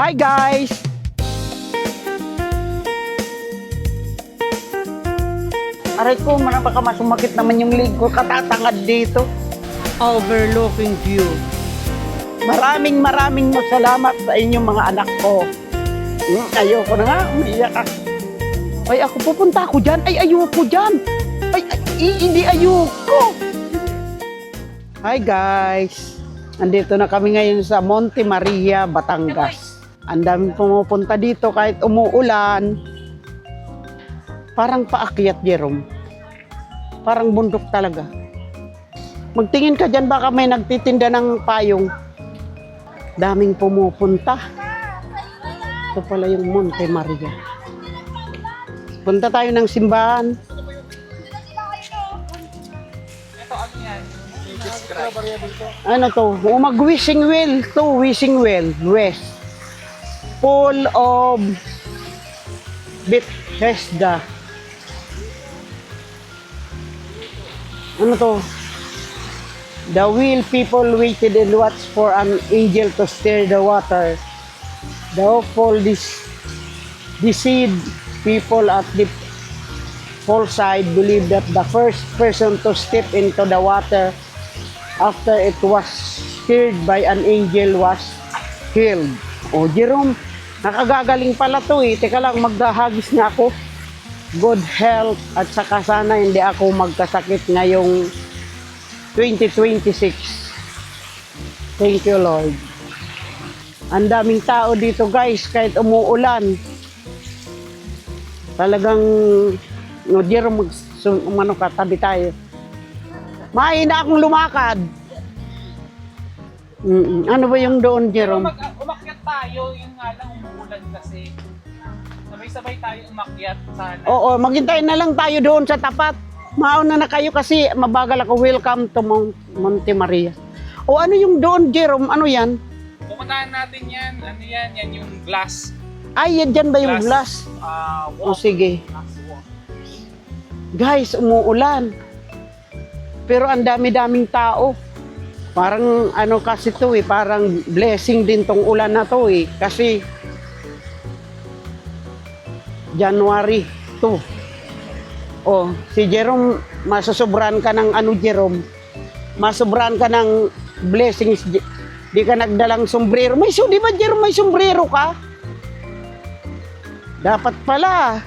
Hi guys! Aray ko, baka masumakit naman yung leg ko, katatangad dito. Overlooking view. Maraming salamat sa inyong mga anak ko. Ayoko na nga, umiiyak ako. Ay, ako pupunta ako dyan. Ay, ayoko dyan. Ay, hindi ayoko. Hi guys! Nandito na kami ngayon sa Monte Maria, Batangas. Ang daming pumupunta dito kahit umuulan. Parang paakyat, Jerome. Parang bundok talaga. Magtingin ka dyan, baka may nagtitinda ng payong. Daming pumupunta. Ito pala yung Monte Maria. Punta tayo ng simbahan. Ano to? Mag-wishing well to. Wishing well. West. Full of Bethesda. Ano to? The wheel people waited and watched for an angel to stir the water. The hopeful deceived people at the poolside believed that the first person to step into the water after it was stirred by an angel was healed. O Jerome, nakagagaling pala to eh. Teka lang, maghahagis nga ako. Good health at saka sana hindi ako magkasakit ngayong 2026. Thank you, Lord. Ang daming tao dito guys, kahit umuulan. Talagang, no, Jerome, umano ka, tabi tayo. Mahina akong lumakad. Ano ba yung doon, Jerome? Umakyat tayo, yung nga lang umuulan kasi. Sabay-sabay tayo umakyat sana. Oo, maghintay na lang tayo doon sa tapat. Mauna na kayo kasi mabagal ako. Welcome to Monte Maria. O ano yung doon, Jerome? Ano yan? Pumuntahan natin yan. Ano yan? Yan yung glass. Ay, yan dyan ba yung glass? O sige. Guys, umuulan. Pero ang dami-daming tao. Parang ano kasi to eh, parang blessing din tong ulan na to eh. Kasi January 2. Oh, si Jerome, masusobran ka ng ano, Jerome? Masobran ka ng blessings. Di ka nagdalang sombrero. Di ba, Jerome, may sombrero ka? Dapat pala.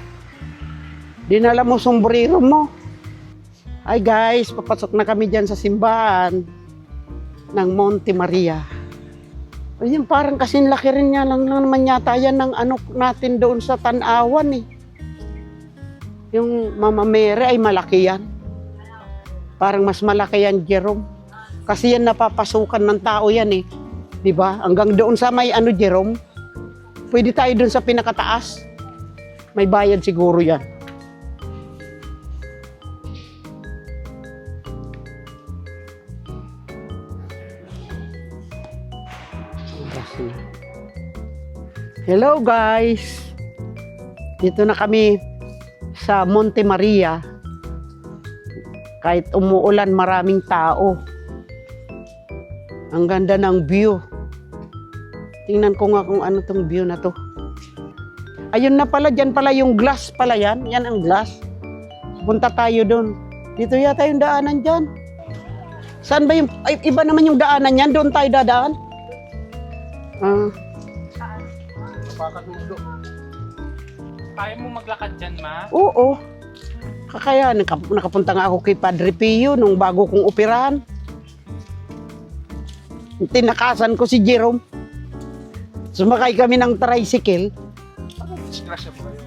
Dinala mo sombrero mo. Ay guys, papasok na kami dyan sa simbahan ng Monte Maria. Ayun, parang kasing laki rin niya lang naman yata yan ng ano natin doon sa Tanawan eh. Yung Mama Mary ay malaki yan. Parang mas malaki yan, Jerome. Kasi yan napapasukan ng tao yan eh. Diba? Hanggang doon sa may ano, Jerome. Pwede tayo doon sa pinakataas. May bayad siguro yan. Hello guys! Dito na kami sa Monte Maria. Kahit umuulan, maraming tao. Ang ganda ng view. Tingnan ko nga kung ano tong view na to. Ayun na pala, dyan pala yung glass pala yan. Yan ang glass. Punta tayo doon. Dito yata yung daanan dyan. Saan ba yung, ay, iba naman yung daanan yan? Doon tayo dadaan? Kaya mo maglakad dyan, ma? Oo. Kaya nakapunta nga ako kay Padre Pio nung bago kong operahan. Tinakasan ko si Jerome. Sumakay kami ng tricycle. Disgrasya po kayo.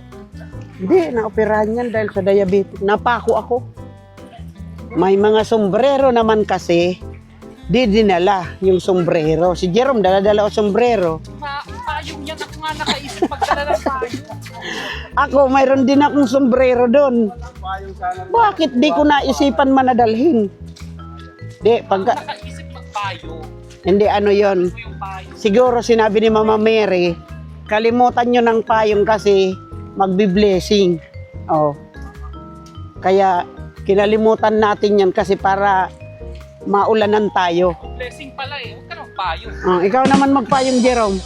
Hindi, naoperahan yan dahil sa diabetes. Napako ako. May mga sombrero naman kasi. Di dinala yung sombrero. Si Jerome dala-dala o sombrero. Payong yan. Ako nga nakaisip pagdala ng payong. Ako, mayroon din akong sombrero doon. Bakit di ko naisipan manadalhin? Di, pagka... Nakaisip magpayong. Hindi, ano yon. Siguro sinabi ni Mama Mary, kalimutan nyo ng payong kasi magbi-blessing. Oh. Kaya kinalimutan natin yan kasi para maulanan tayo. Blessing pala eh. Huwag ka nang payong. Ikaw naman magpayong, Jerome.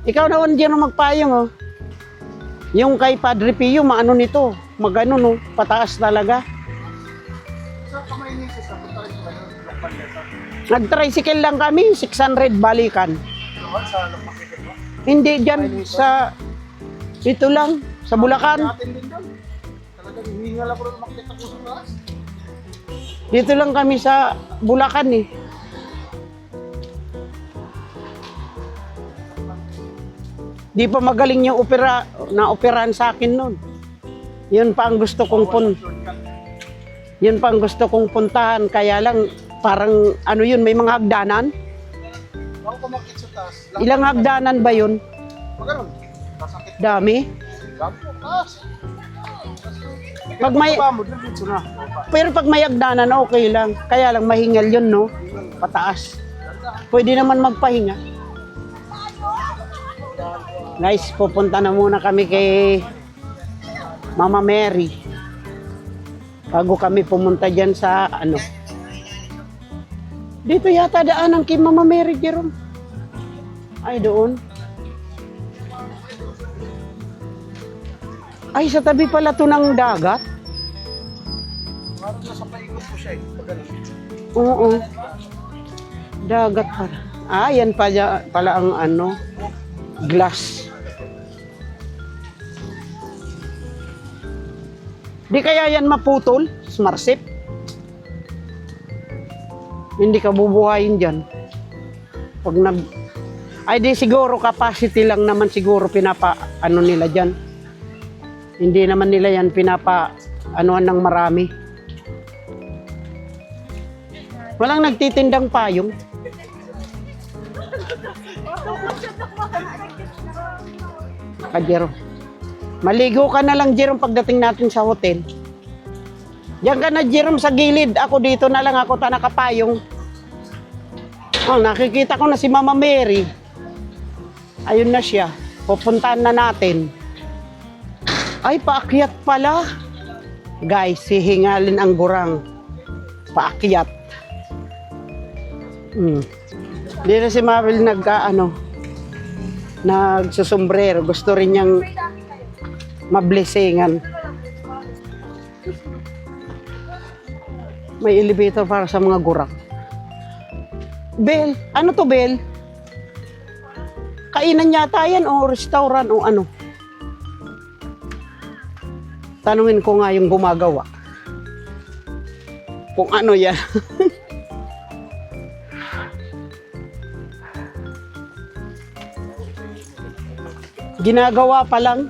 Ikaw naman dyan ang magpayong, oh. Yung kay Padre Pio, maano nito, magano, no, pataas talaga. Sa kamay ni Sis, napunta rin ba yun? Lokal nito. Nag-tricycle lang kami, 600 balikan. Doon sa Lokmakikit mo? Hindi dyan sa, ito lang, sa Bulacan. Natin din doon. Talagang hihingal ako rin makikita ko sa taas. Dito lang kami sa Bulacan eh. Di pa magaling yung opera, na-operahan sa akin nun. Yun pa ang gusto kong Yun pa ang gusto kong puntahan. Kaya lang, parang ano yun, may mga hagdanan. Ako kumakit sa taas. Ilang hagdanan ba yun? Maganon. Kasakit. Dami. Gampo. Taas. Pag may, Pamod lang dito na. pero pag may hagdanan, okay lang. Kaya lang mahingal yun, no? Pataas. Pwede naman magpahinga. Guys, pupunta na muna kami kay Mama Mary. Bago kami pumunta dyan sa ano. Dito yata daanan kay Mama Mary, Jerome. Ay, doon. Ay, sa tabi pala to ng dagat. Parang nasa paikot po siya eh. Paganon. Oo. Dagat pala. Ah, yan pala ang ano, glass. Di kaya yan maputol, smarsip? Hindi ka bubuhayin dyan. Pag nag... Ay di siguro capacity lang naman siguro pinapa ano nila dyan. Hindi naman nila yan pinapa anuan ng marami. Walang nagtitindang payong. Jero. Maligo ka na lang, Jerome, pagdating natin sa hotel. Diyan ka na, Jerome, sa gilid. Ako dito na lang, ako nakapayong. Oh, nakikita ko na si Mama Mary. Ayun na siya. Pupuntahan na natin. Ay, paakyat pala. Guys, hihingalin ang gurang. Paakyat. Dito si Mabel nagsusombrero. Gusto rin niyang mablesingan. May elevator para sa mga gurang. Bel, ano to, Bel? Kainan yata yan o restaurant o ano? Tanungin ko nga yung gumagawa. Kung ano yan. Ginagawa pa lang.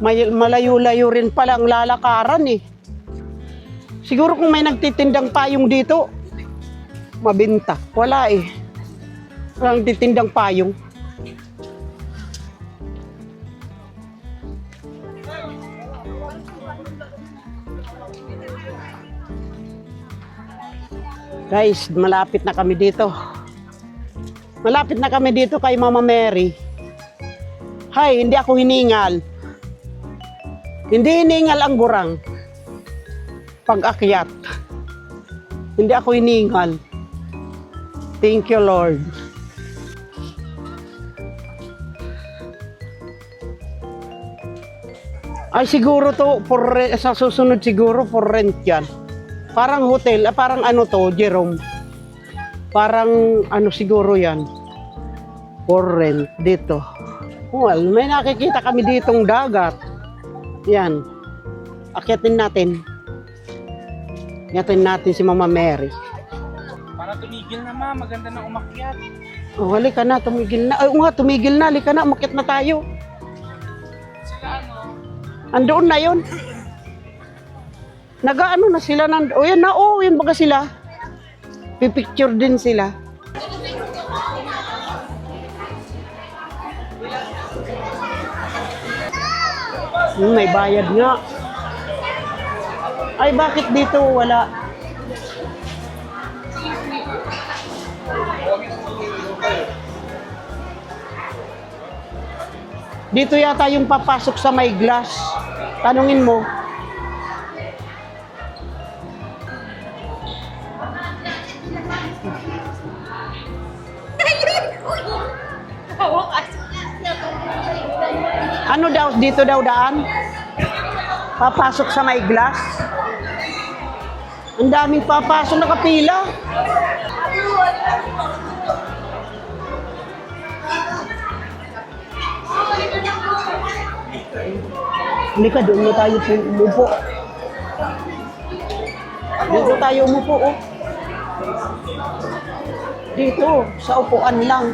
Malayo-layo rin pala ang lalakaran eh. Siguro kung may nagtitindang payong dito, mabinta. Wala eh. Walang nagtitindang payong. Guys, malapit na kami dito. Malapit na kami dito kay Mama Mary. Hay, hindi ako hiningal. Hindi hiningal ang gurang. Pag-akyat. Hindi ako hiningal. Thank you, Lord. Ay, siguro to, sa susunod siguro, for rent yan. Parang hotel, parang ano to, Jerome. Parang ano siguro yan. For rent, dito. Well, may nakikita kami ditong dagat. Yan. Akyatin natin. Akyatin natin si Mama Mary. Para tumigil na, ma. Maganda na umakyat. Oh, halika na, tumigil na. Ay, nga, tumigil na. Halika na, umakyat na tayo. Sila ano? Andoon na yun. Nag-ano na sila. O yan na, yun baga sila. Pipicture din sila. May bayad nga. Ay, bakit dito wala? Dito yata yung papasok sa may glass. Tanungin mo. Ano daw, dito daw daan? Papasok sa may glass? Ang daming papasok, nakapila. Halika, doon na tayo umupo. Dito tayo umupo, oh. Dito, sa upuan lang.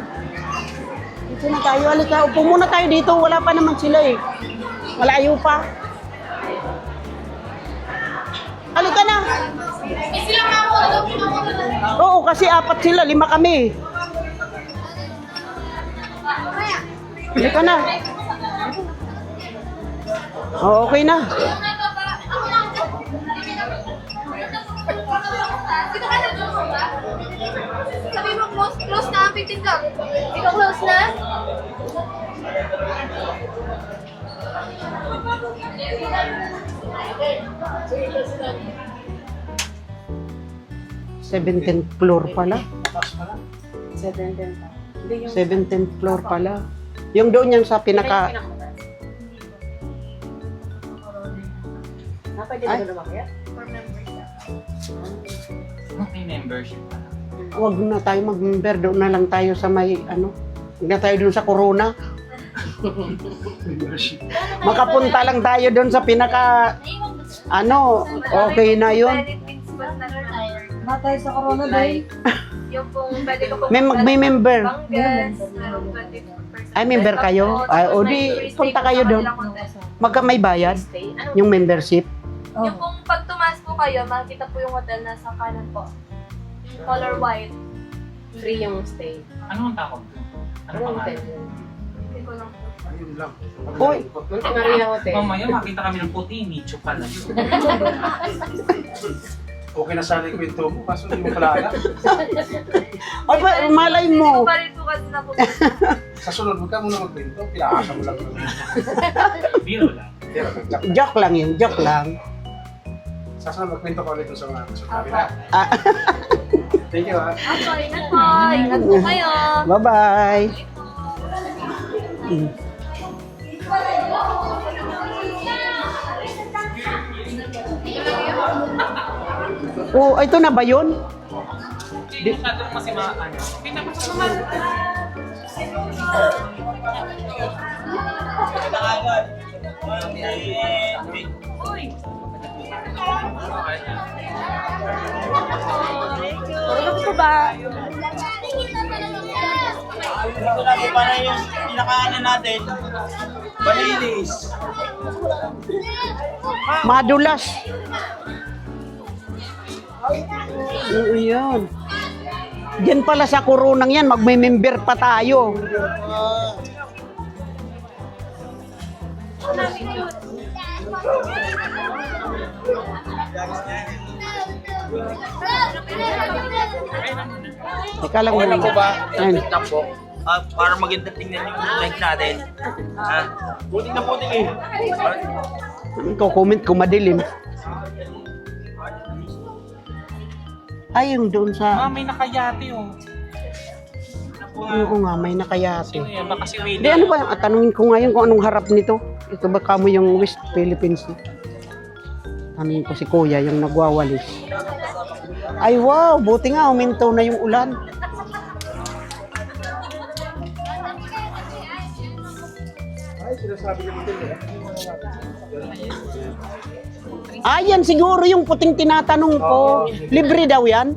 Dito na tayo, halika. Upo muna tayo dito, wala pa naman sila eh. Malayo pa. Halika na. Oo, kasi 4 sila, 5 kami. Halika na. Oo, okay na. Sabi mo, close na, 15 lang. Ikaw close na? Seventeenth floor pala. 17th floor pala. Yung doon yan sa pinaka... Ay, May membership pa. wag na tayo mag-member. Doon na lang tayo sa may, ano, huwag na tayo doon sa Corona. Makapunta lang tayo doon sa pinaka, ano, okay na yun. Matay sa corona day. Yung kung pwede ko May member. Banggas, Ay, member kayo? Ay, o di, punta kayo doon. May bayad? Yung membership? Yung kung pag tumaas po kayo, makikita po yung hotel na sa kanan po. Color white. Free yung stay. Ano ang tawag? Ano Anong pangalan? hotel yun? Hindi ko lang po. Ayun lang. Uy. Maria Hotel. Mamaya makita kami ng puti, nicho pala. Okay na sana yung kwento mo, kaso hindi mo pala alam. Ay, malay Hindi mo. ko pa rin po kasi napupunta. Sa sunod, huwag ka muna magkwento, pinakasa mo lang. Biro lang. Joke lang yun, joke lang. Sa sunod, magkwento ka ulit sa mga kasabi na. Ah, Thank you, ha. Ako, ingat po. Ingat po kayo. bye-bye. Oh, ito na ba yun? Hindi masyadong masimaan. Pinapasok naman. Tulog po ba? Ito na po para yung pinakaanan natin. Balilis. Madulas. Oo, yan. Diyan pala sa Coronang yan, magme-member pa tayo. Teka lang. Okay na po ba? Ayun. Wait lang po. Para maganda tingnan yung like natin. Puting na puting eh. Ikaw comment kung madilim. Ay, yung doon sa... May nakayati oh. Oo nga, may nakayate. Sino yan? Baka si Willie. Di, ano ba? Tanungin ko ngayon kung anong harap nito. Ito ba kamo yung West Philippines? Tanungin ko si Kuya, yung nagwawalis. Ay, wow! Buti nga, uminto na yung ulan. Ay, sinasabi niyo din, eh. Ayan, siguro yung puting tinatanong ko. Libre daw yan?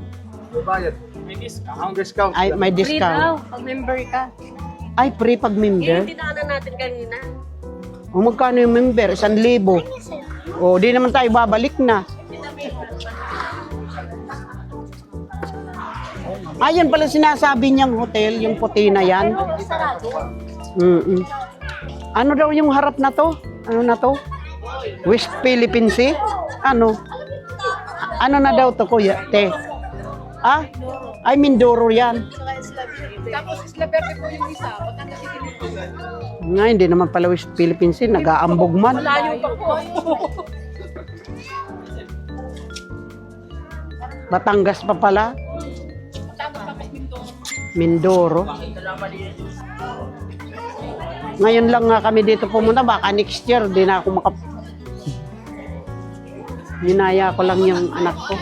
Bayad. May discount. Ang discount. Ay, may discount. Pag member ka. Ay, free pag member? Tinaanan natin kanina. O magkano yung member? 1,000. O, di naman tayo babalik na. Ayan pala sinasabi niyang hotel, yung puti na yan. Ano daw yung harap na to? Ano na to? West Philippine Sea? Ano? Ano na daw to, kuya? Te? Ah? Ay, Mindoro yan. Tapos Isla Verde po yung isa. Nga, hindi naman pala West Philippine Sea. Nag-aambog man. Malayo pa po. Batangas pa pala. Mindoro. Ngayon lang nga kami dito pumunta, baka next year di na ako Hinaya ko lang yung anak ko.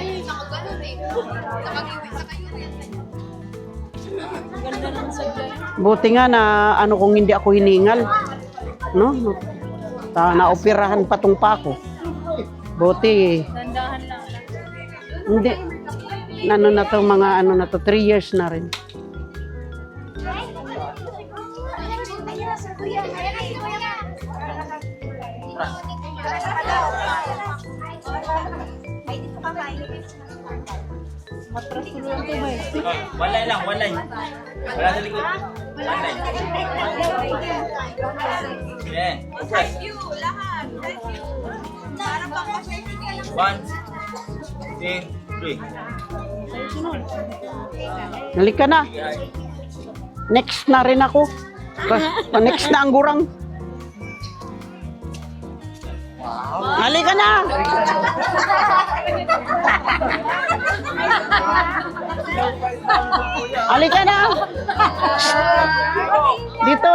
Buti nga na ano kung hindi ako hiningal. No? Naoperahan pa tong pa ako. Buti. Dandahan lang. Hindi. Ano na to, mga ano na to, 3 years na rin. One line lang, one line. Wala sa likod. One line. Yeah. Press. One, two, three. Halika na. Next na rin ako. Next na ang gurang. Halika na. Halika na. Dito.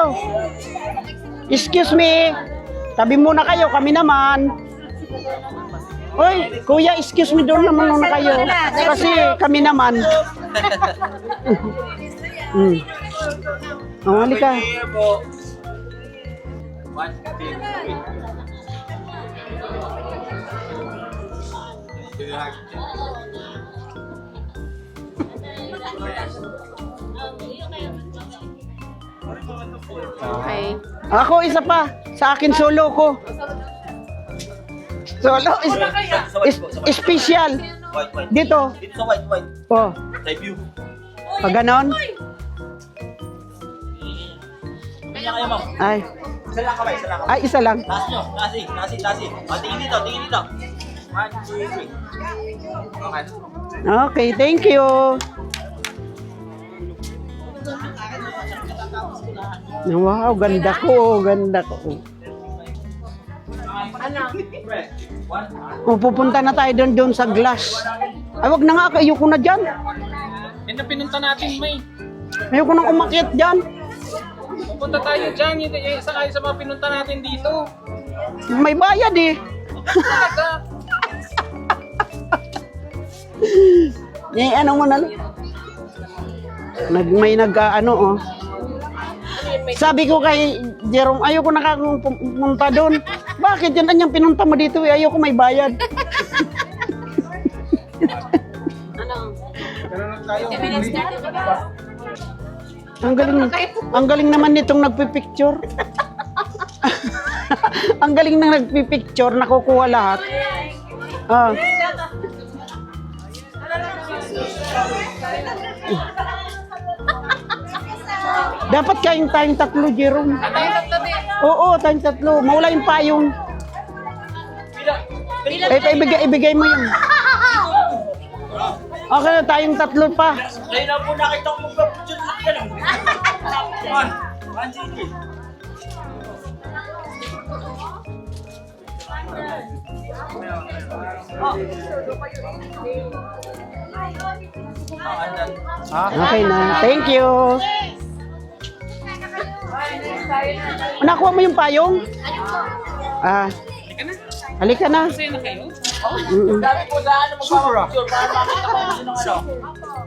Excuse me. Tabi muna kayo, kami naman. Hoy, kuya, excuse me, doon naman muna kayo. Kasi kami naman. Oh, halika. Here po. One, two, three. Okay. Ako isa pa. Sa akin solo ko. Solo special. White, white. Dito. Dito sa white, white. Oh, Side view. pag ganon. Kanya kayo, ma'am. Ay, Isa lang kamay, isa lang kamay. ay isa lang. Taas nyo, taas. Tingin dito, tingin dito. One, two, three. Okay. Okay, thank you. Wow, ganda ko, ganda ko. Press. One. Oh, pupunta na tayo doon sa glass. Ay, wag na nga, ayoko na dyan. Yan na pinunta natin, May. Ayoko nang umakyat dyan. Pupunta tayo dyan. Yung isa kayo sa mga pinunta natin dito. May bayad eh. Talaga. Eh, ano mo na lang. Ano oh. Sabi ko kay Jerome, ayoko na kang pumunta doon. Bakit yan anyang pinunta mo dito eh? Ayoko may bayad. Ang galing naman nitong nagpipicture. Ang galing nang nagpipicture, nakukuha lahat. Ah. Dapat tayong tatlo, Jerome. Oo, tayong tatlo. Mawala yung payong. Ibigay mo yun. Okay na, tayong tatlo pa. Ngayon lang po nakita ko magpapicture lang ka lang. One, two, three. Okay na. Thank you. Nakuha mo yung payong? Ah. Halika na. Masaya na kayo? Dami po sa ano magpapicture para makita ko kung sino ano.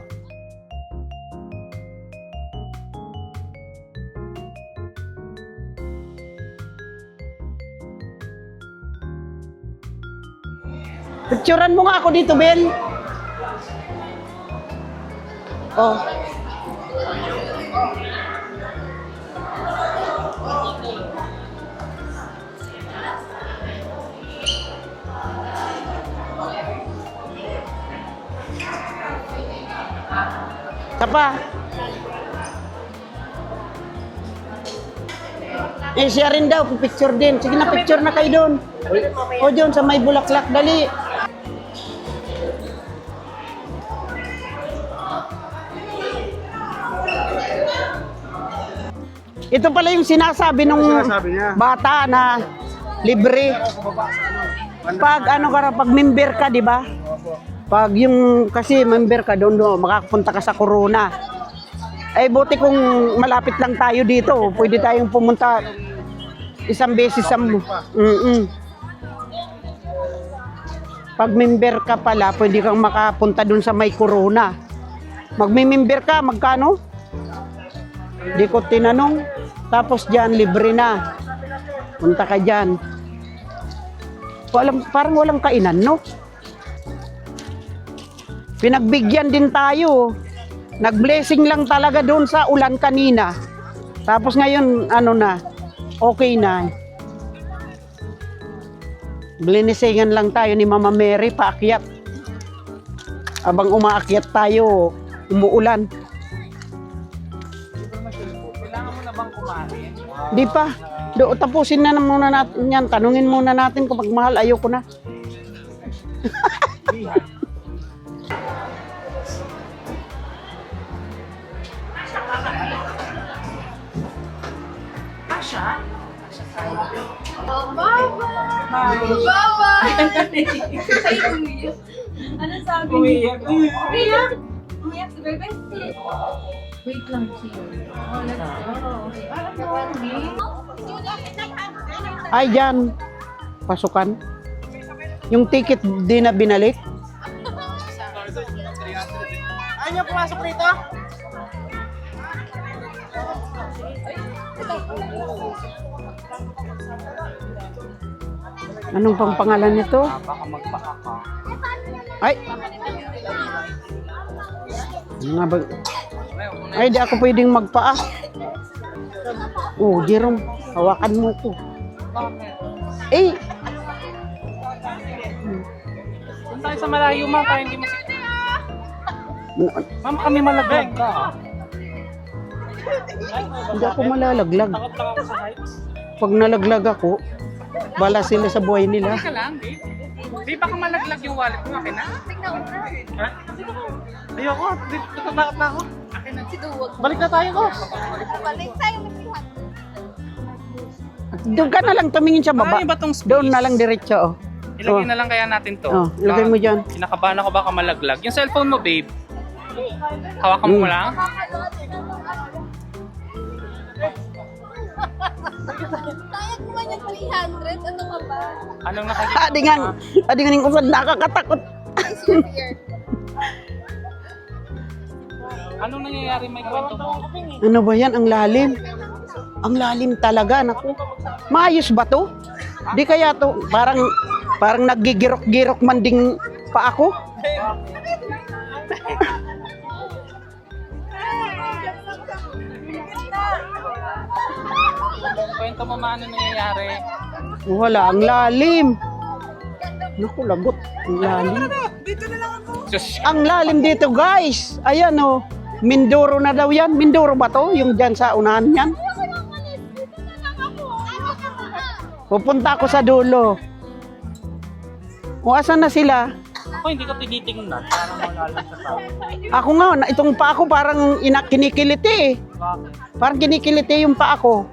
Picturean mo nga ako dito, Ben. Oh. Tapa. Eh, siya rin daw, picture din. Sige na, picture na kayo doon. O doon sa may bulaklak, dali. Ito pala yung sinasabi nung bata na libre. Pag ano ka, pag member ka, di ba? Pag yung kasi member ka doon, makakapunta ka sa Corona. Ay, buti kung malapit lang tayo dito. Pwede tayong pumunta isang beses sa... Pag member ka pala, pwede kang makapunta dun sa may Corona. Magme-member ka, magkano? Di ko tinanong. Tapos dyan, libre na. Punta ka dyan. Parang walang kainan, no? Pinagbigyan din tayo. Nag-blessing lang talaga doon sa ulan kanina. Tapos ngayon, ano na, okay na. Blinisingan lang tayo ni Mama Mary, paakyat. Abang umaakyat tayo, umuulan. Kailangan mo na bang kumain? Di pa. Tapusin na muna natin yan. Tanungin muna natin kung mahal, ayoko na. Baba! Ay, umiyak. Ano sabi niya? Umiyak? Umiyak si Bebe? Wait lang, Chio. Oh, let's go. Ay, dyan. Pasukan. Yung ticket di na binalik. Ayaw niyo pumasok rito? Anong pang pangalan nito? Baka magpaka ka. Ay! Ano nga ba? Ay, di ako pwedeng magpaa. Oh, Jerome, hawakan mo ko. Eh! Doon tayo sa malayo, ma'am, para hindi masikip. Ma'am, kami malaglag ka. Hindi ako malalaglag. Takot lang ako sa heights. Pag nalaglag ako, bala sila sa buhay nila. Hindi ka lang, babe. Di baka malaglag yung wallet mo, akin na. Ha? Ayoko, natatakot na ako. Akin na. Balik na tayo, boss. Doon ka na lang tumingin sa baba. Ay, ba tong space? Doon na lang diretso. Oh. Ilagay na lang kaya natin to. Oh, ilagay mo dyan. Kinakabahan ako baka malaglag. Yung cellphone mo, babe. Hawakan mo lang. Tayag mo man yung 300. Ano ka ba? Anong nakikita? Adi nga ning usad, nakakatakot. Anong nangyayari may kwento mo? Ano ba yan? Ang lalim. Ang lalim talaga, naku. Maayos ba to? Di kaya to, parang naggigirok-girok man ding pa ako. Kwento mo man anong nangyayari. Wala, ang lalim. Naku, lagot. Ang lalim. Sus, Ang lalim dito, guys. Ayan, oh. Mindoro na daw yan. Mindoro ba to? Yung dyan sa unahan yan? Pupunta ako sa dulo. O, asan na sila? ako hindi ka tinitingnan. Parang wala lang sa tao. Ako nga, itong pa ako parang kinikiliti eh. Bakit? Parang kinikiliti yung pa ako.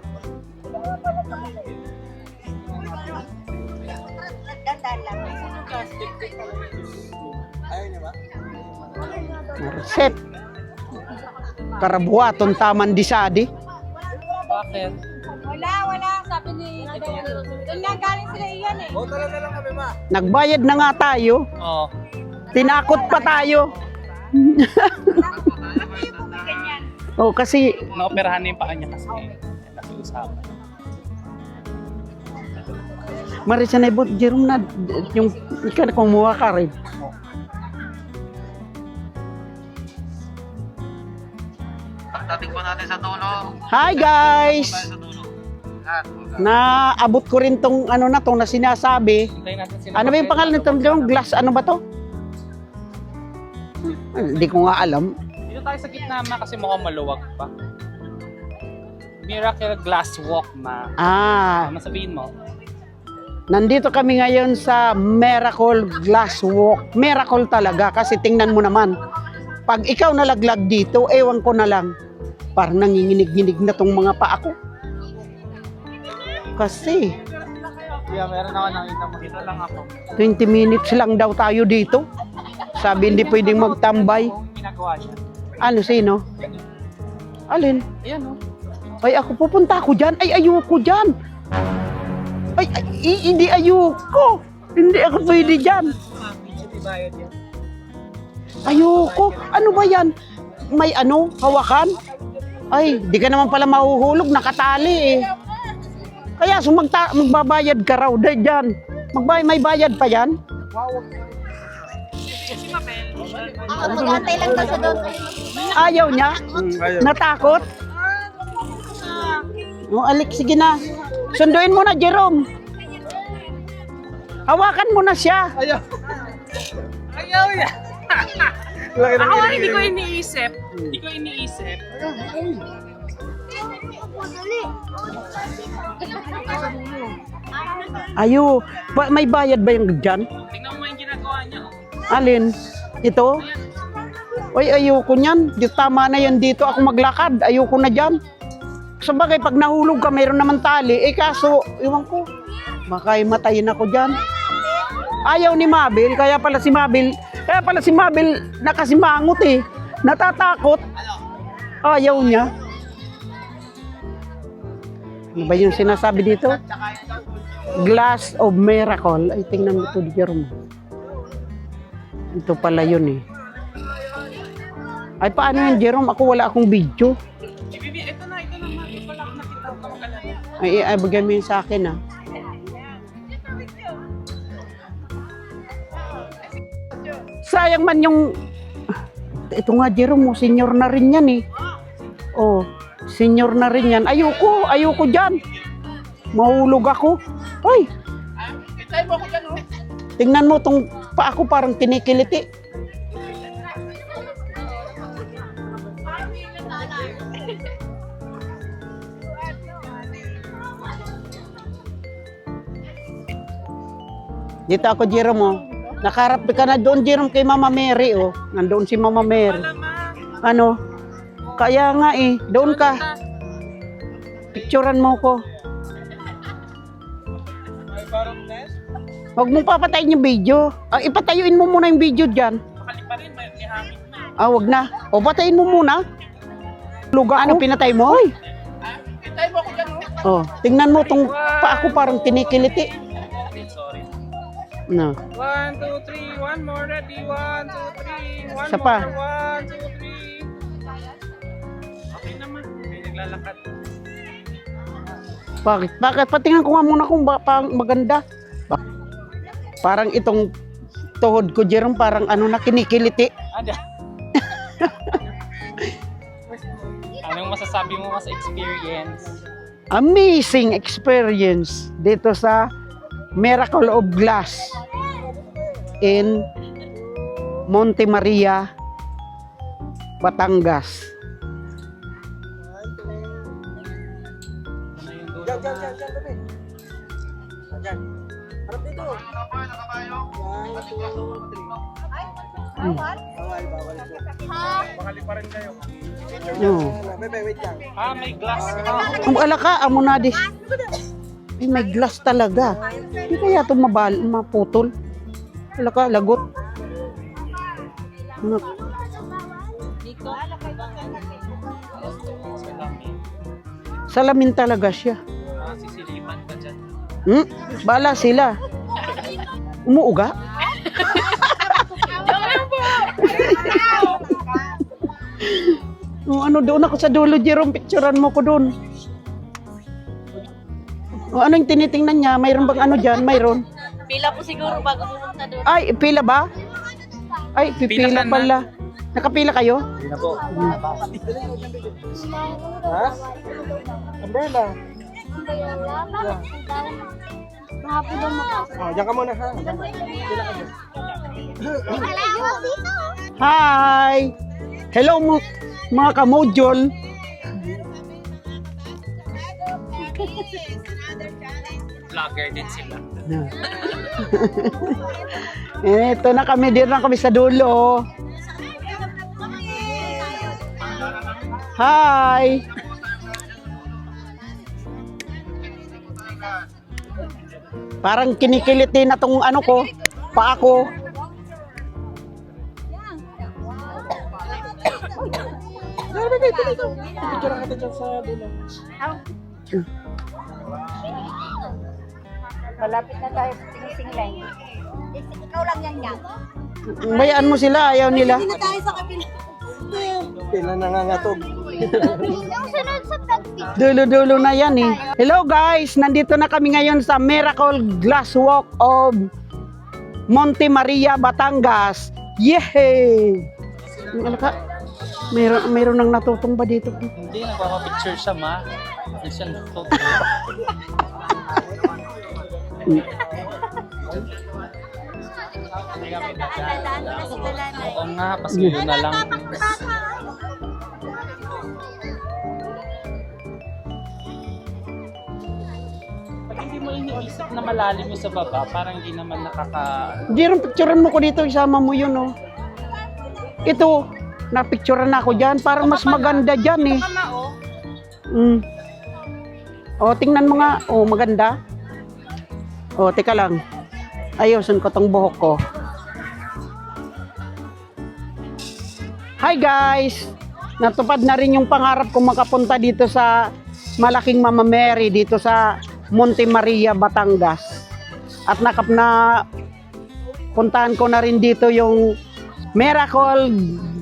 Resep. Karabuaton taman disadi. Bakit? Wala. Sabi ni doon nga galing sila iyan eh. Nagbayad na nga tayo. Oo. Tinakot pa tayo. Oh, kasi Naoperahan na yung paa niya kasi. Nakiusapan. Marisa na ibot, Jerome na, yung ikaw na kumuha ka rin. Pagdating po natin sa dulo. Hi guys! Sa dulo. Naabot ko rin tong ano na tong na sinasabi. Hintayin natin sila. Ano ba yung pangalan nito? Glass, ano ba to? Hindi ko nga alam. Dito tayo sa gitna ma kasi mukhang maluwag pa. Miracle Glass Walk ma. Ano sabihin mo? Nandito kami ngayon sa Miracle Glass Walk. Miracle talaga kasi tingnan mo naman. Pag ikaw nalaglag dito, ewan ko na lang. Parang nanginginig-ginig na tong mga paa ko. Kasi Yeah, meron ako nakita mo. Dito lang ako. 20 minutes lang daw tayo dito. Sabi hindi pwedeng magtambay. Kung ginagawa niya. Ano, sino? Alin? Ayan o. Ay, ako pupunta ako dyan. Ay, ayoko dyan. Hindi ayoko. Hindi ako pwede dyan. Ayoko. Ano ba yan? May ano? Hawakan? Ay, di ka naman pala mahuhulog. Nakatali eh. Kaya magbabayad ka raw dyan. May bayad pa yan? Mag-antay lang daw sa doon. Ayaw niya? Natakot? Oh, alik, sige na. Sunduin mo na, Jerome. Hawakan mo na siya. Ayaw yan. Ako nga hindi ko iniisip. Hindi ko iniisip. Ayo, may bayad ba yung dyan? Tingnan mo yung ginagawa niya. Alin? Ito? Uy, ayoko niyan. Tama na yan dito. Ako maglakad. Ayoko na dyan. Sa bagay, pag nahulog ka, mayroon naman tali. Eh kaso, iwan ko. Baka matayin ako dyan. Ayaw ni Mabel. Kaya pala si Mabel nakasimangot eh. Natatakot. Ayaw niya. Ano ba yung sinasabi dito? Glass of Miracle. Ay, tingnan mo ito, Jerome. Ito pala yun eh. Ay, paano yun, Jerome? Ako wala akong video. Bibi, ito na, Mami. Wala akong nakita ko mag-alala. Ay, bigyan mo yun sa akin ah. Sayang man yung... Ito nga, Jerome, senior na rin yan eh. Oh, senior na rin yan. Ayoko dyan. Mahulog ako. Ay! Tingnan mo tong pa ako parang kinikiliti. Dito ako, Jerome, oh. Nakarap ka na doon, Jerome, kay Mama Mary, oh. Nandoon si Mama Mary. Ano? Kaya nga eh, doon ka. Picturean mo ko. Huwag mong papatayin yung video. Ipatayuin mo muna yung video dyan. Makali pa rin, may hangin na. Wag na. O, patayin mo muna. Luga, ano pinatay mo? Ay. Itay mo ako dyan, Oh, tingnan mo tong pa ako parang kinikiliti. Sorry. No. 1, 2, 3, one more ready. 1, 2, 3, one Isa pa. more. 1, 2, 3. Okay naman. May naglalakad. Bakit? Patingnan ko nga muna kung maganda. Parang itong tuhod ko, Jerome, parang ano na kinikiliti. Ada. Anong masasabi mo sa experience? Amazing experience dito sa Miracle of Glass in Monte Maria, Batangas. Makali pa rin kayo. No. May glass pa. Ang alaka, amo na di. Ay, may glass talaga. Hindi kaya ito maputol. Alaka, lagot. Ano? Salamin talaga siya. Sisilipan ka dyan. Bala sila. Umuuga? Ano doon ako sa dulo, Jerome, picturean mo ko doon. Ano yung tinitingnan niya? Mayroon bang ano dyan? Mayroon? Pila po siguro bago pumunta doon. Ay, pila ba? Ay, pipila Pila ka na. pala. Nakapila kayo? Umbrella. Diyan ka muna ha. Hi! Hello mga kamodyon. Vlogger din sila. Ito na kami, din na kami sa dulo. Hi! Parang kinikiliti na tong ano ko, paa ko. Dali, baby. Picture kita dyan sa dulo. Malapit na tayo sa singsing-lang. Ikaw lang yan. Bayaan mo sila, ayaw nila. Hindi na tayo sa kabila. Pila nangangatog. Yung sunod sa tagpi. Dulo-dulo na yan eh. Hello guys, nandito na kami ngayon sa Miracle Glass Walk of Monte Maria, Batangas. Yehey! Ano ka? Mayroon nang natutumba dito. Hindi, nagpapapicture siya, ma. Hindi siya natutuwa. Aladaan na si Kalanay. Oo nga, pasuyo na lang. Pag hindi mo iniisip na malalim yung sa baba, parang hindi naman Jerome, picturean mo ko dito. Isama mo yun, oh. Ito, napicturean ako dyan. Parang mas maganda dyan, eh. Oh, tingnan mo nga. Oh, maganda. Oh, teka lang. Ayusin ko tong buhok ko. Hi guys! Natupad na rin yung pangarap kong makapunta dito sa malaking Mama Mary dito sa Monte Maria, Batangas. At puntahan ko na rin dito yung Miracle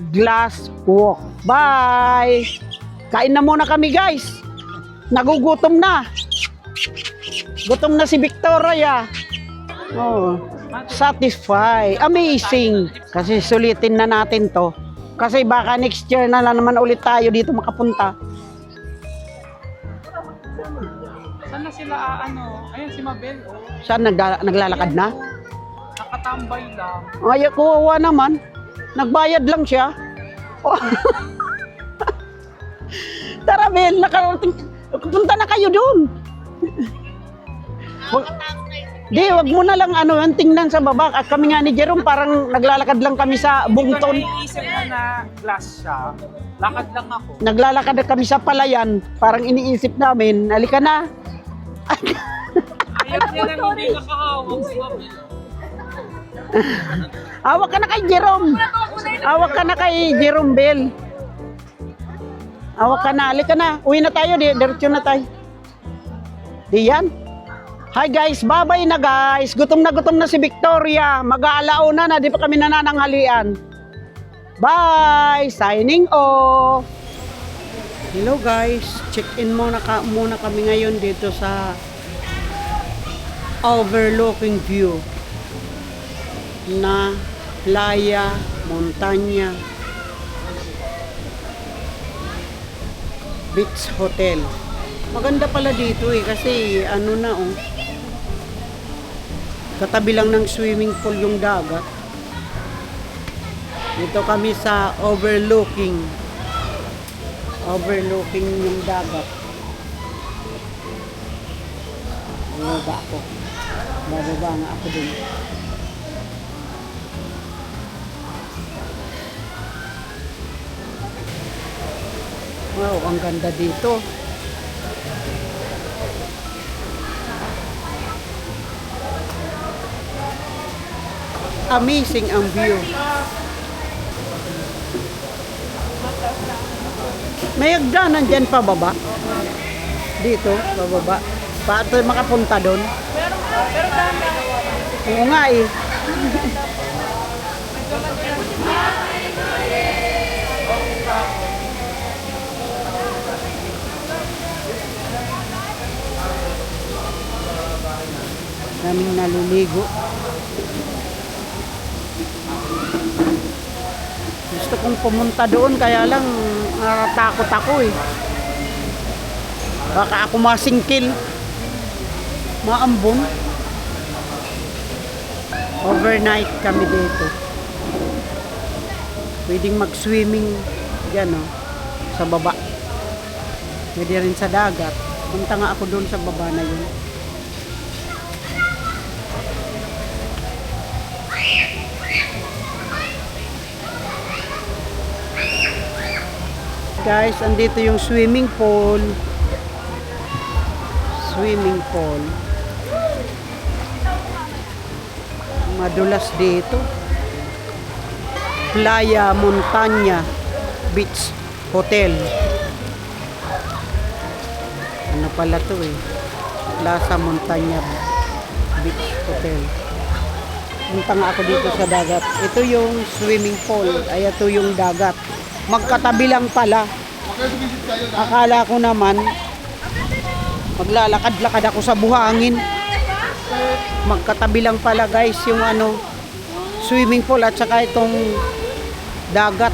Glass Walk. Bye! Kain na muna kami guys! Nagugutom na! Gutom na si Victoria. Oh, satisfy. Amazing. Kasi sulitin na natin to. Kasi baka next year na naman ulit tayo dito makapunta. Saan na sila, ayun si Mabel. Saan naglalakad na? Nakatambay lang. Ay, kuwawa naman. Nagbayad lang siya. Oh. Tara, Bel, nakarating. Punta na kayo doon. Wag mo na lang tingnan sa baba. At kami nga ni Jerome, parang naglalakad lang kami sa bungton. Iniisip ko na glass siya. Lakad lang ako. Naglalakad na kami sa palayan. Parang iniisip namin, halika na. Ayaw niya lang hindi nakahawak si Mabel. Hawak ka na kay Jerome. Hawak ka na kay Jerome Bell. Hawak ka na, halika na. Uwi na tayo, diretso na tayo. Diyan. Hi guys, bye-bye na guys. Gutom na si Victoria. Mag-aalauna na, di pa kami nanananghalian. Bye! Signing off. Hello guys, check-in muna kami ngayon dito sa overlooking view na playa, montanya, beach hotel. Maganda pala dito kasi katabi lang ng swimming pool yung dagat. Dito kami sa overlooking yung dagat. Bababa nga ako dun. Wow, ang ganda dito. Amazing ang view. May hagdanan dyan pababa. Dito, pababa. Paano makapunta doon? Oo nga eh. Daming naliligo. Gusto kong pumunta doon kaya lang takot ako eh. Baka ako masingkil. Maambon. Overnight kami dito. Pwedeng mag-swimming dyan sa baba. Pwede rin sa dagat. Punta nga ako doon sa baba na yun. Guys, andito yung swimming pool. Swimming pool. Madulas dito. Playa, Montanya, Beach Hotel. Ano pala to eh? Plaza Montana Beach Hotel. Punta nga ako dito sa dagat. Ito yung swimming pool. Ay, ito yung dagat. Magkatabi lang pala. Akala ko naman maglalakad-lakad ako sa buhangin. Magkatabi lang pala guys yung ano, swimming pool at saka itong dagat.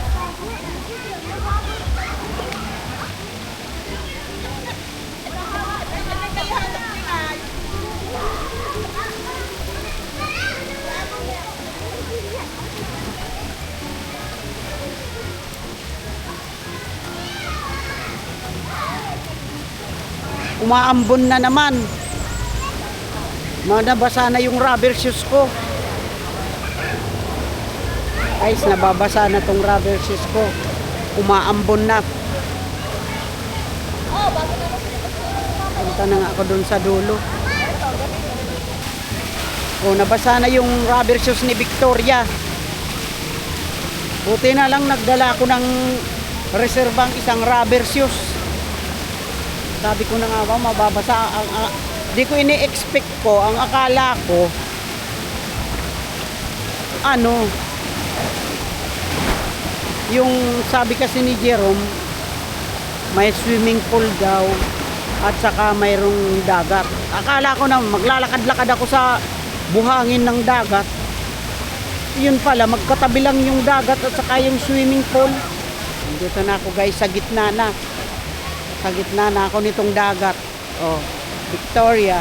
Umaambon na naman. Nabasa na yung rubber shoes ko. Guys, nababasa na tong rubber shoes ko. Umaambon na. Punta na nga ako dun sa dulo. Nabasa na yung rubber shoes ni Victoria. Buti na lang nagdala ako ng reserbang isang rubber shoes. Sabi ko na nga ba, mababasa. Di ko ini-expect ko. Ang akala ko, ano, yung sabi kasi ni Jerome, may swimming pool daw at saka mayroong dagat. Akala ko na maglalakad-lakad ako sa buhangin ng dagat. Yun pala, magkatabi lang yung dagat at saka yung swimming pool. Dito na ako guys, sa gitna na. Sa gitna na ako nitong dagat. Oh, Victoria.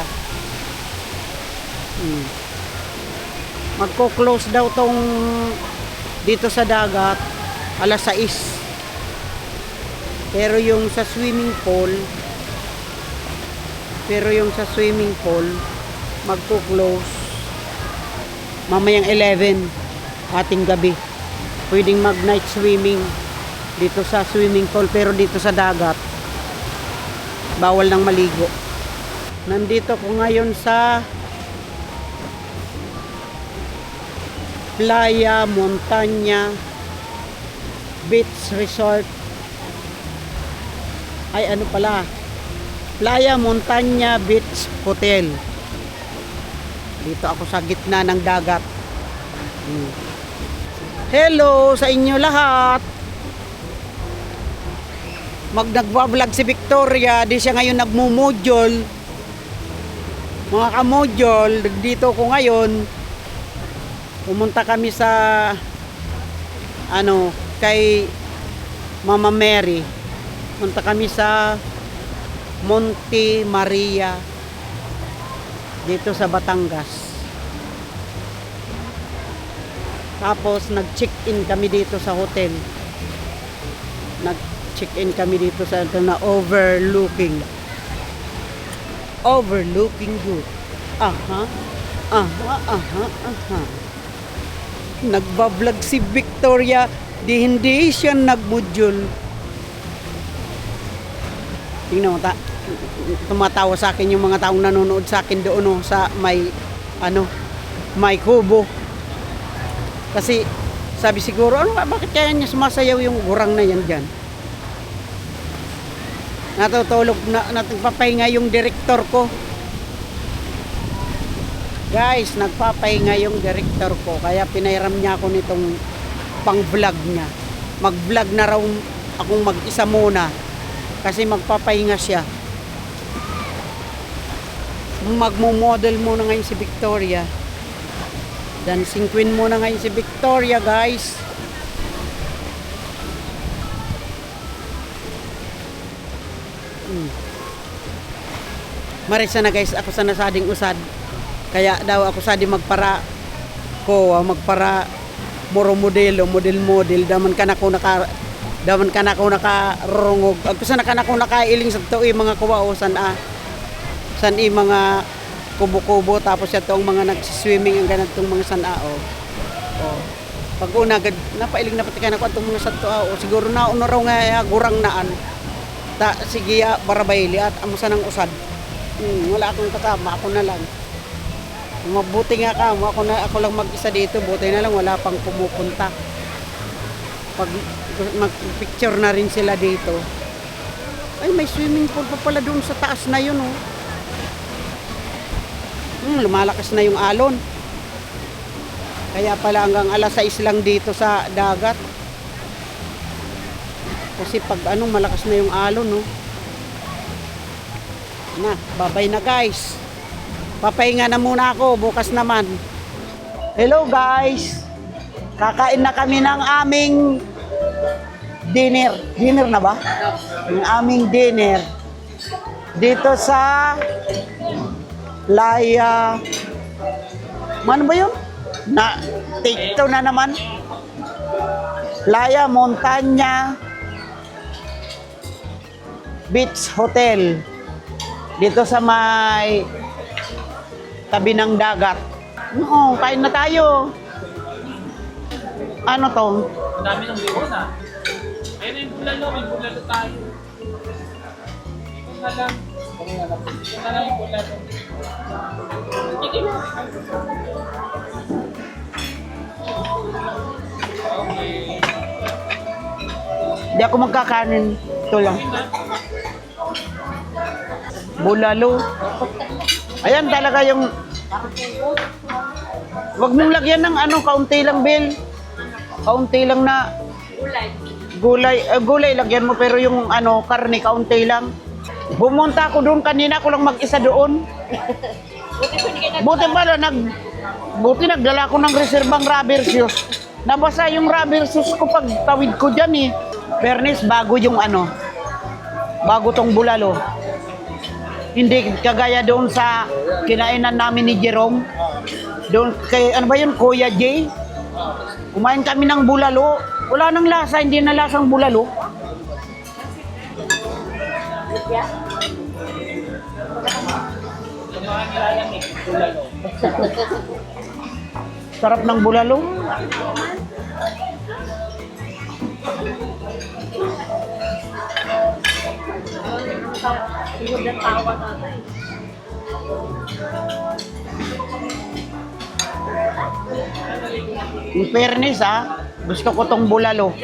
Magko-close daw tong dito sa dagat alas 6. Pero yung sa swimming pool magko-close mamayang 11 ating gabi. Pwedeng mag-night swimming dito sa swimming pool, pero dito sa dagat bawal nang maligo. Nandito ko ngayon sa Playa Montana Beach Resort. Ay, ano pala? Playa Montana Beach Hotel. Dito ako sa gitna ng dagat. Hello sa inyo lahat. Nagbablog si Victoria, di siya ngayon nagmumodule. Mga kamodule, dito ko ngayon. Pumunta kami sa kay Mama Mary. Punta kami sa Monte Maria dito sa Batangas. Tapos nag-check-in kami dito sa hotel. Check-in kami dito sa na overlooking good. Nagbablog si Victoria, hindi siya nagmodule. Tingnan mo tumatawa sa akin yung mga taong nanonood sa akin doon sa may kubo. Kasi sabi siguro, bakit kaya niya sumasayaw yung gurang na yan dyan? Natutulog na, nagpapahinga yung director ko. Guys, nagpapahinga yung director ko, kaya pinairam niya ako nitong pang-vlog niya. Mag-vlog na raw akong mag-isa muna kasi magpapahinga siya. Magmo-model muna ngayon si Victoria. Dancing queen muna ngayon si Victoria, guys. Marisa na guys, ako sa nasading usad. Kaya daw ako sa di magpara moro model daman ka na ko nakarungog. Ako sa nakanako nakailing sa to mga kuwao san mga kubo-kubo, tapos ito ang mga nagsiswimming ang ganitong mga sanao. Pag una napailing na patikan ako atong mga sanao, siguro na uno raw nga gurang naan. Sige barabayli at amo sa nang usad. Wala akong kasama, ako na lang. Mabuti nga ako lang mag-isa dito, buti na lang wala pang pumupunta. Pag mag-picture na rin sila dito. Ay, may swimming pool pa pala doon sa taas na yun, oh. Lumalakas na yung alon. Kaya pala hanggang alas 6 lang dito sa dagat. Kasi pag malakas na yung alon, no. Na, babay na guys. Papahinga na muna ako, bukas naman. Hello guys. Kakain na kami ng aming dinner. Dinner na ba? Yung aming dinner. Dito sa Playa. Ano ba yun? Take 2 na naman. Playa Montana Beach Hotel. Dito sa may tabi ng dagat. Oo, kain na tayo. Ano to? Ang dami ng biro na. Ayun na yung bulalo, may bulalo tayo. Ikaw na lang. Ikaw na lang yung bulalo. Sige na. Okay. Hindi ako magkakanin. Ito lang. Bulalo. Ayan talaga yung... Wag mong lagyan ng kaunti lang, Bill. Kaunti lang na... Gulay. Gulay lagyan mo, pero yung karne, kaunti lang. Bumunta ako doon kanina, ako lang mag-isa doon. Buti pala, buti nagdala ko ng reserbang rubber shoes. Nabasa yung rubber shoes ko pag tawid ko dyan eh. Fairness, bago yung bago tong bulalo. Hindi kagaya doon sa kinainan namin ni Jerome. Doon kay, ba yun, Kuya Jay? Kumain kami ng bulalo. Wala nang lasa, hindi na lasang bulalo. Sarap ng bulalo. In fairness gusto ko tong bulalo.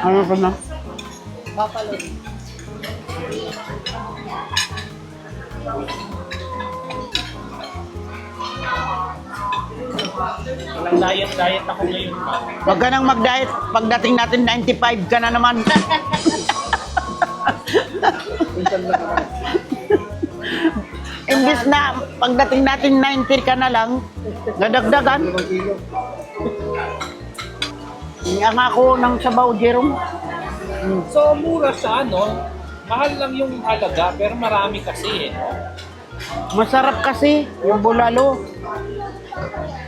Ano pa na? Buffalo. Walang diet ako ngayon. Huwag ka nang mag-diet. Pagdating natin 95 ka na naman. Imbis na pagdating natin 90 ka na lang, nadagdagan. Ang ako ng sabaw, Jerome. So, mura siya, mahal lang yung halaga, pero marami kasi, Masarap kasi yung bulalo.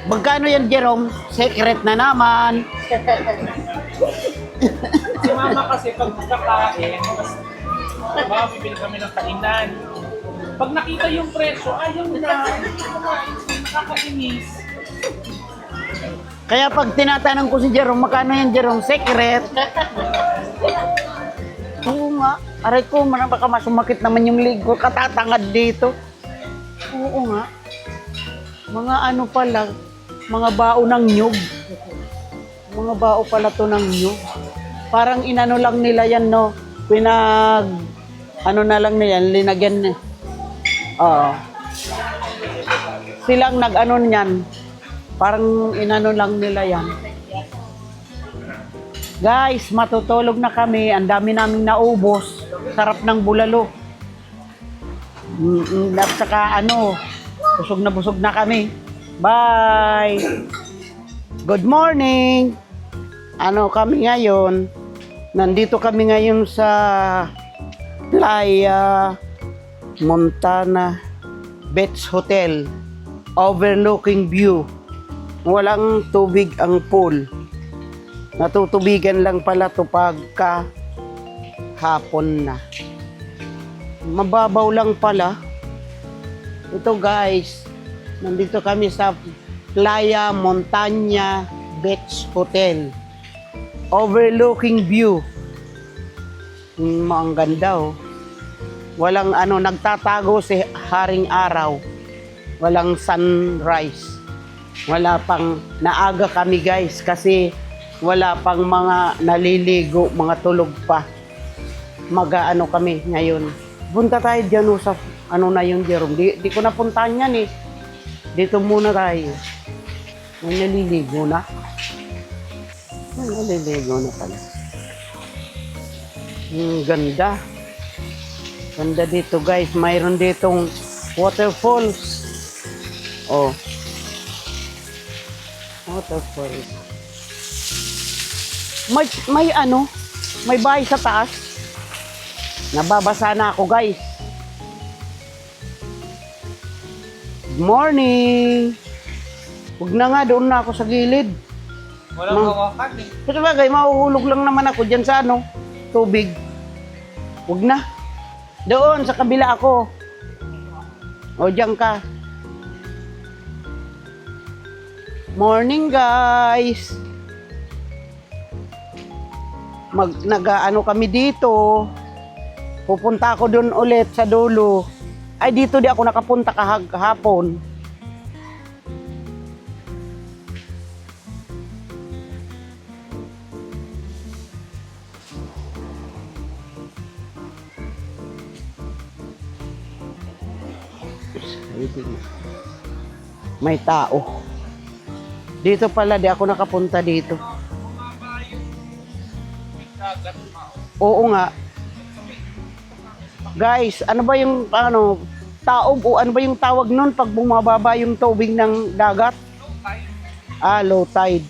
Magkano yan, Jerome? Secret na naman. Si mama kasi pag kakain, bibili kami ng kainan. Pag nakita yung presyo, ayaw na. Nakakainis. Kaya pag tinatanong ko si Jerome, magkano yan, Jerome? Secret. Oo nga. Aray ko, baka masumakit naman yung leg ko. Katatangad dito. Oo nga. Mga pala, mga bao ng nyug. Mga bao pala to ng nyug. Parang inano lang nila yan, no? Na lang nila, linagyan na. Oo. Silang niyan. Parang inano lang nila yan. Guys, matutulog na kami. Ang dami naming naubos. Sarap ng bulalo. At saka busog na kami. Bye! Good morning! Kami ngayon? Nandito kami ngayon sa Playa Montana Beach Hotel. Overlooking view. Walang tubig ang pool. Natutubigan lang pala to pagka hapon na. Mababaw lang pala. Ito guys, nandito kami sa Playa Montaña Beach Hotel. Overlooking view. Ang ganda oh. Walang nagtatago si haring araw. Walang sunrise. Wala pang naaga kami guys kasi wala pang mga naliligo, mga tulog pa. Mag-ano kami ngayon. Punta tayo dyan sa na yun, Jerome. Di ko napuntahan yan eh. Dito muna tayo. May naliligo na. May naliligo na pala. Ganda. Ganda dito guys. Mayroon ditong waterfalls. Oh. Waterfalls. May bahay sa taas. Nababasa na ako guys. Good morning. Huwag na nga, doon na ako sa gilid. Walang hawakan eh. Pero bagay, mahuhulog lang naman ako dyan sa tubig. Huwag na. Doon, sa kabila ako. O, dyan ka. Morning, guys. Nag-ano kami dito. Pupunta ako doon ulit sa dulo. Ay, dito di ako nakapunta kahapon. May tao. Dito pala, di ako nakapunta dito. Oo nga. Guys, ano ba yung taob o ano ba yung tawag nun pag bumababa yung tubig ng dagat? Low tide.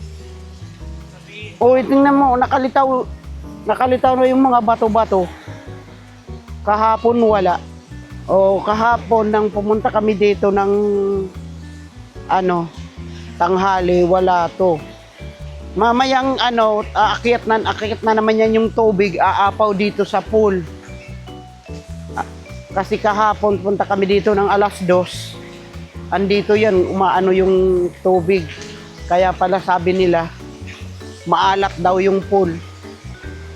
O, tingnan mo, nakalitaw na yung mga bato-bato. Kahapon wala. O, kahapon nang pumunta kami dito ng tanghali, wala to. Mamayang aakyat na naman yan yung tubig, aapaw dito sa pool. Kasi kahapon punta kami dito ng 2:00. Andito yan, umaano yung tubig. Kaya pala sabi nila, maalat daw yung pool.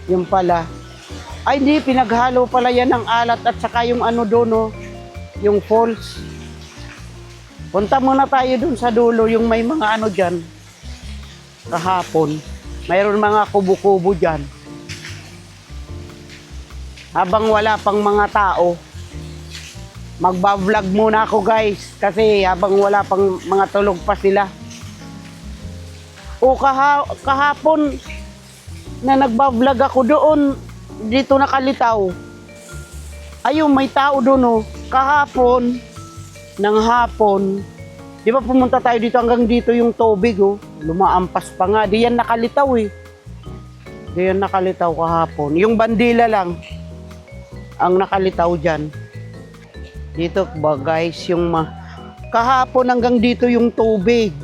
Yung pala. Ay hindi, pinaghalo pala yan ng alat at saka yung doon, yung falls. Punta muna tayo dun sa dulo, yung may mga dyan. Kahapon, mayroon mga kubo-kubo dyan. Habang wala pang mga tao, magba-vlog muna ako guys. Kasi habang wala pang mga tulog pa sila. O kahapon na nagba-vlog ako doon, dito nakalitaw. Ayun, may tao doon kahapon, ng hapon. Di ba pumunta tayo dito hanggang dito yung tubig lumaampas pa nga. Di yan nakalitaw Di yan nakalitaw kahapon. Yung bandila lang ang nakalitaw dyan. Dito ba guys, yung kahapon hanggang dito yung tubig.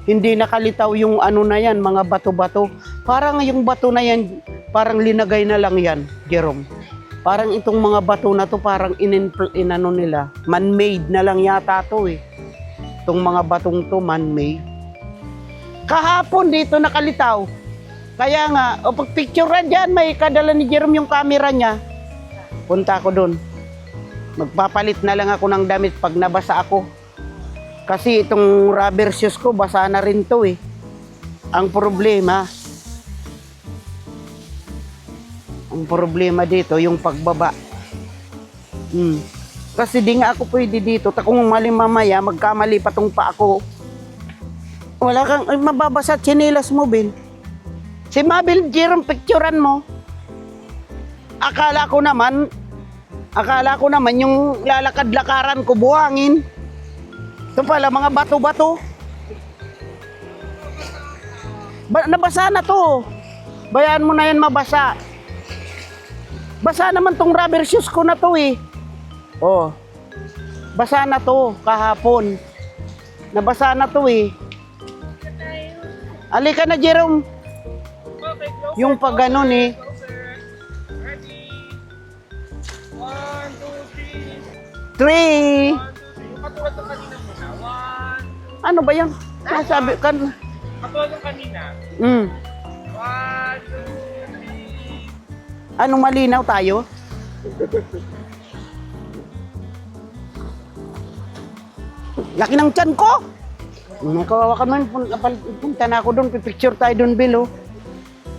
Hindi nakalitaw yung na yan, mga bato-bato. Parang yung bato na yan, parang linagay na lang yan, Jerome. Parang itong mga bato na to, parang nila. Man-made na lang yata to Itong mga batong to, man-made. Kahapon dito nakalitaw. Kaya nga, pag-picturean dyan, may kadala ni Jerome yung camera niya. Punta ako doon. Magpapalit na lang ako ng damit pag nabasa ako. Kasi itong rubber shoes ko, basa na rin to Ang problema dito, yung pagbaba. Kasi di nga ako pwede dito. Kung mamaya, magkamali pa tong pa ako. Wala kang, mababasa tsinelas mo, Bill. Si Mabel, Jerome, picturean mo. Akala ko naman yung lalakad-lakaran ko, buhangin. Ito pala, mga bato-bato. Nabasa na to. Bayaan mo na yan mabasa. Basa naman tong rubber shoes ko na to Basa na to kahapon. Nabasa na to Alika na, Jerome. Yung pag ganon Ready? 1, 2, 3. 3. 1, 2, 3. ba ito kanina muna? One. Ano ba yan? Sabi kan. Katulad ng kanina. Mm. 1, 2, 3. Anong malinaw tayo? Laki ng tiyan ko! Nakawawa ka man, punta na ako doon, pipicture tayo doon, Bill, oh.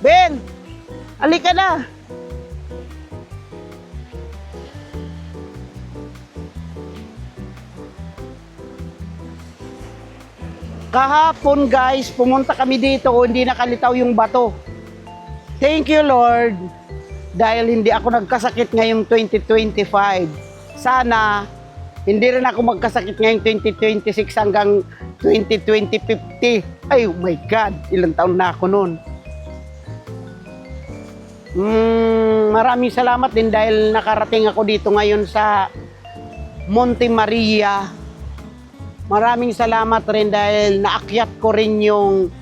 Ben! Halika na! Kahapon, guys, pumunta kami dito, hindi nakalitaw yung bato. Thank you, Lord. Dahil hindi ako nagkasakit ngayong 2025. Sana, hindi rin ako magkasakit ngayong 2026 hanggang 2050. Ay, oh my God, ilang taon na ako noon. Maraming salamat din dahil nakarating ako dito ngayon sa Monte Maria. Maraming salamat rin dahil naakyat ko rin yung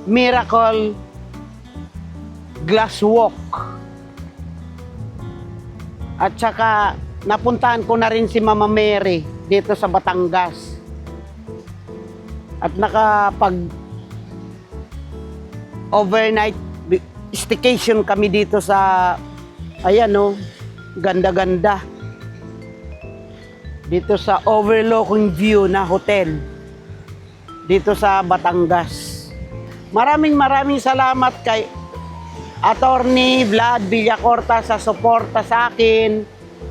Miracle Glass Walk. At saka napuntahan ko na rin si Mama Mary dito sa Batangas. At nakapag overnight staycation kami dito sa ayan oh, ganda-ganda. Dito sa overlooking view na hotel dito sa Batangas. Maraming salamat kay Attorney Vlad Villacorta sa suporta sa akin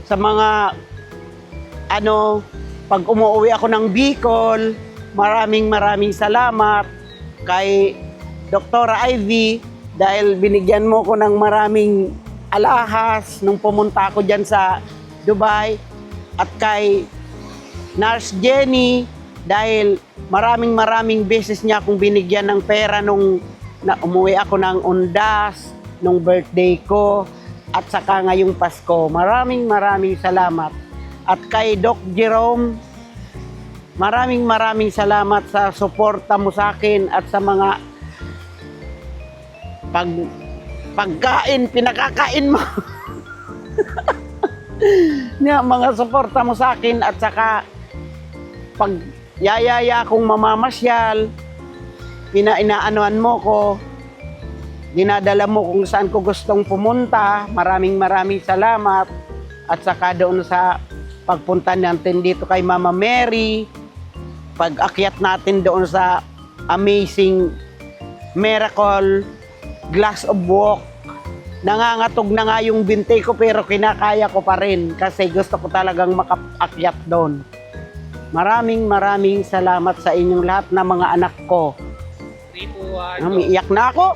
sa mga pag umuwi ako ng Bicol. Maraming salamat kay Dr. Ivy dahil binigyan mo ko ng maraming alahas nung pumunta ako dyan sa Dubai. At kay Nurse Jenny dahil maraming beses niya akong binigyan ng pera nung na umuwi ako ng Undas, nung birthday ko, at saka ngayong Pasko. Maraming salamat. At kay Doc Jerome, maraming salamat sa suporta mo sa akin at sa mga pagkain, pinakakain mo. Mga suporta mo sa akin at saka pag yayaya kong mamamasyal, inaanoan mo ko, dinadala mo kung saan ko gustong pumunta. Maraming salamat. At saka doon sa pagpunta natin dito kay Mama Mary, pag-akyat natin doon sa amazing Miracle Glass of Walk. Nangangatog na nga yung binte ko pero kinakaya ko pa rin kasi gusto ko talagang makaakyat doon. Maraming salamat sa inyong lahat na mga anak ko. 3, 2, 1. Umiiyak na ako.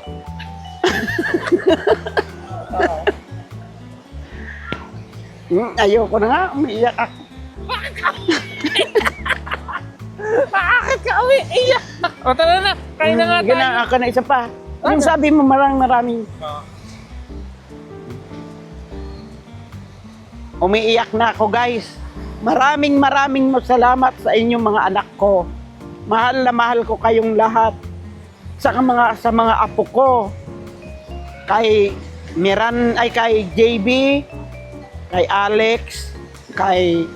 Ayoko na nga, umiiyak ako. Bakit ka umiiyak? O tara na, kain na nga tayo. Ginaan ka na isa pa. Yung sabi mo maraming. Umiiyak na ako, guys. Maraming salamat sa inyong mga anak ko. Mahal na mahal ko kayong lahat. Sa mga apo ko. Kay kay JB, kay Alex, kay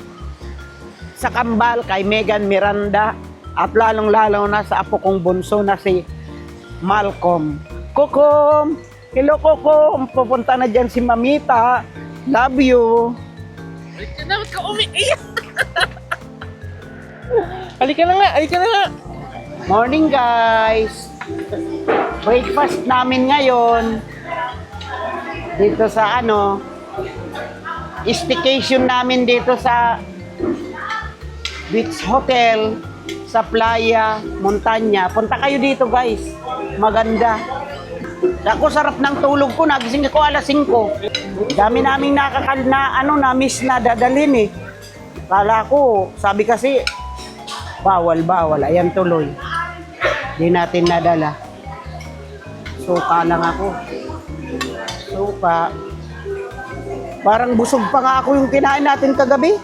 sa Kambal, kay Megan Miranda, at lalong-lalo na sa apo kong bunso na si Malcolm. Kokom! Hello, Kokom! Pupunta na dyan si Mamita. Love you! Halika na, ba't ka umiiyak? Halika na nga. Morning, guys! Breakfast namin ngayon dito sa staycation namin dito sa Beach Hotel sa Playa Montana. Punta kayo dito, guys. Maganda. Ako sarap ng tulog ko, nagising ako alas 5. Dami naming na-miss na dadalhin eh. Kala ko, sabi kasi, bawal. Ayan tuloy. Di natin nadala. Suka lang ako. Suka. Parang busog pa nga ako yung kinain natin kagabi.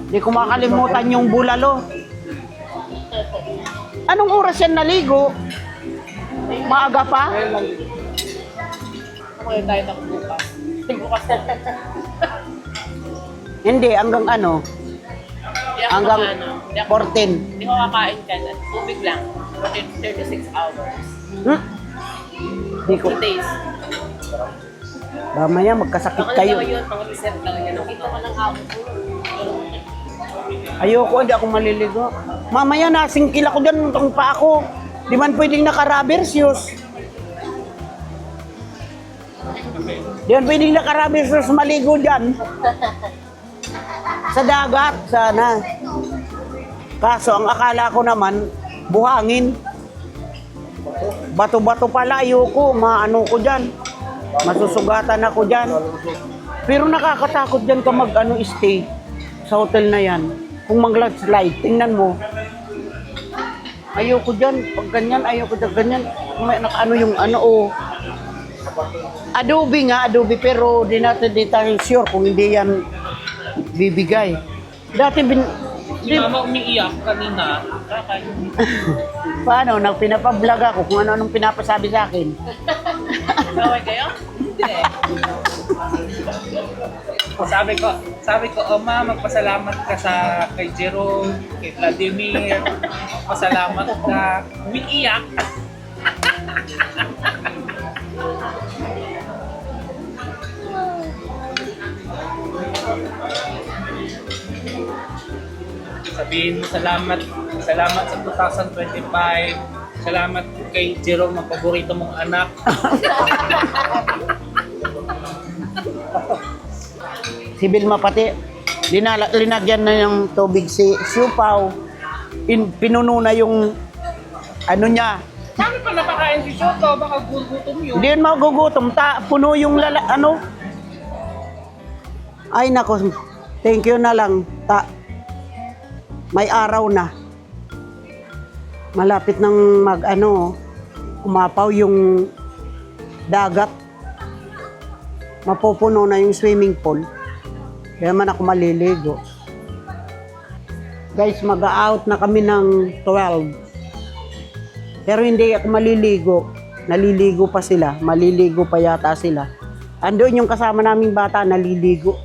Di ko makalimutan yung bulalo. Anong oras yan naligo? Maaga pa? Kumain tayo ng bukas. Bukas na. Hindi, hanggang ano? Hindi ako Hanggang ano, hindi ako- 14. Hindi ko kakain ka na. Tubig lang. 36 hours. Di ko. 2 days. Mamaya magkasakit Baka kayo. na daw yun, pang reset daw yun. Nakita ko ng amo ko. Ayoko, hindi ako maliligo. Mamaya nasingkil ako dyan ng pa ako. Di man pwedeng naka-rubber shoes. Di man pwedeng naka-rubber shoes maligo dyan. Sa dagat, sana. Kaso ang akala ko naman, buhangin. Bato-bato pala, ayoko, maano ko dyan. Masusugatan ako dyan. Pero nakakatakot dyan ka stay sa hotel na yan. Kung mag-slide, tingnan mo. Ayoko dyan. Pag ganyan, ayoko dyan. Ganyan. May nakaano yung ano, oh. Adobe nga, Adobe. Pero di natin di tayo sure kung hindi yan bibigay. Dati Si mama umiiyak kanina. paano, nang pinapablog ako kung ano-anong pinapasabi sa akin. Gawin kayo? Hindi. Sabi ko, Oma, magpasalamat ka kay Jerome, kay Vladimir. Pasalamat ka. Umiiyak. Sabihin mo salamat sa 2025. Salamat kay Jerome, ang paborito mong anak. Si Vilma pati, linagyan na ng tubig si Siupaw. Pinuno na yung ano niya. Paano pa napakain si Shoto? Baka gugutom yun. Hindi yun magugutom. Puno yung ano. Ay nako, thank you na lang. May araw na. Malapit ng umapaw yung dagat. Mapupuno na yung swimming pool. Kaya man ako maliligo. Guys, mag-out na kami ng 12. Pero hindi ako maliligo. Naliligo pa sila. Maliligo pa yata sila. Andun yung kasama naming bata, naliligo.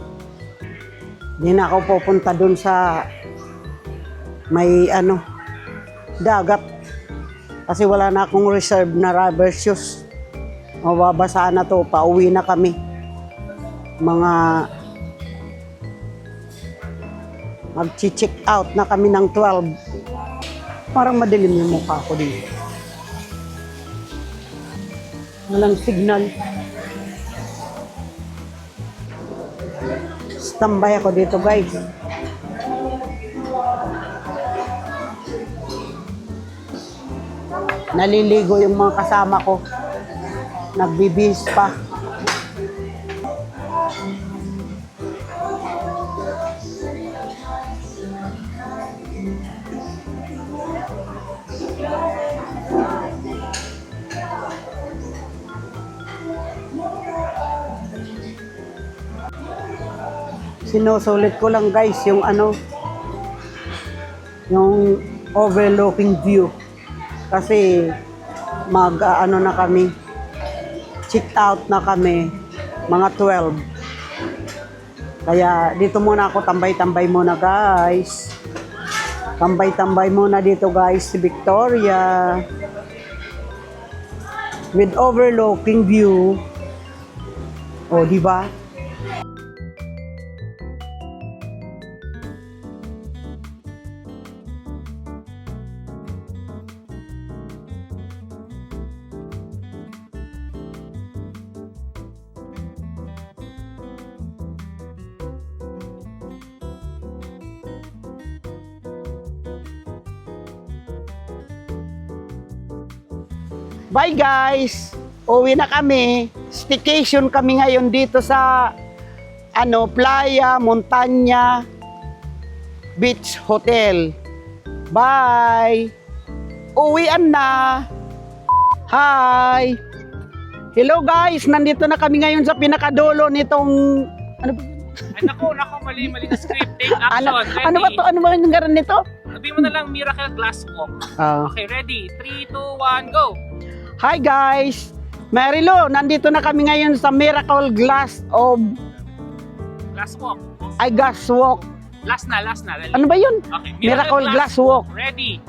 Hindi na ako pupunta dun sa may dagat. Kasi wala na akong reserve na rubber shoes. Mababasa na to. Pauwi na kami. Mag-check out na kami ng 12. Parang madilim yung mukha ko dito. Walang signal. Standby ako dito, guys. Naliligo yung mga kasama ko. Nagbibihis pa. Sinusulit ko lang guys yung yung overlooking view kasi na kami, check out na kami mga 12, kaya dito muna ako, tambay muna guys, tambay muna dito guys si Victoria with overlooking view. O di ba? Bye guys! Uwi na kami. Staycation kami ngayon dito sa Playa Montana Beach Hotel. Bye! Uwian na! Hi! Hello guys! Nandito na kami ngayon sa pinakadulo nitong... Ano ba? Ay, naku, mali na script. Take action. Ready? Ano ba to? Ano ba yung ngaran nito? Sabihin mo na lang Miracle Glass Walk. Okay, ready? 3, 2, 1, go! Hi guys! Marilo, nandito na kami ngayon sa Miracle Glass of Last walk. Gas Walk. Last na. Dali. Ano ba yun? Okay. Miracle Glass Walk. Ready.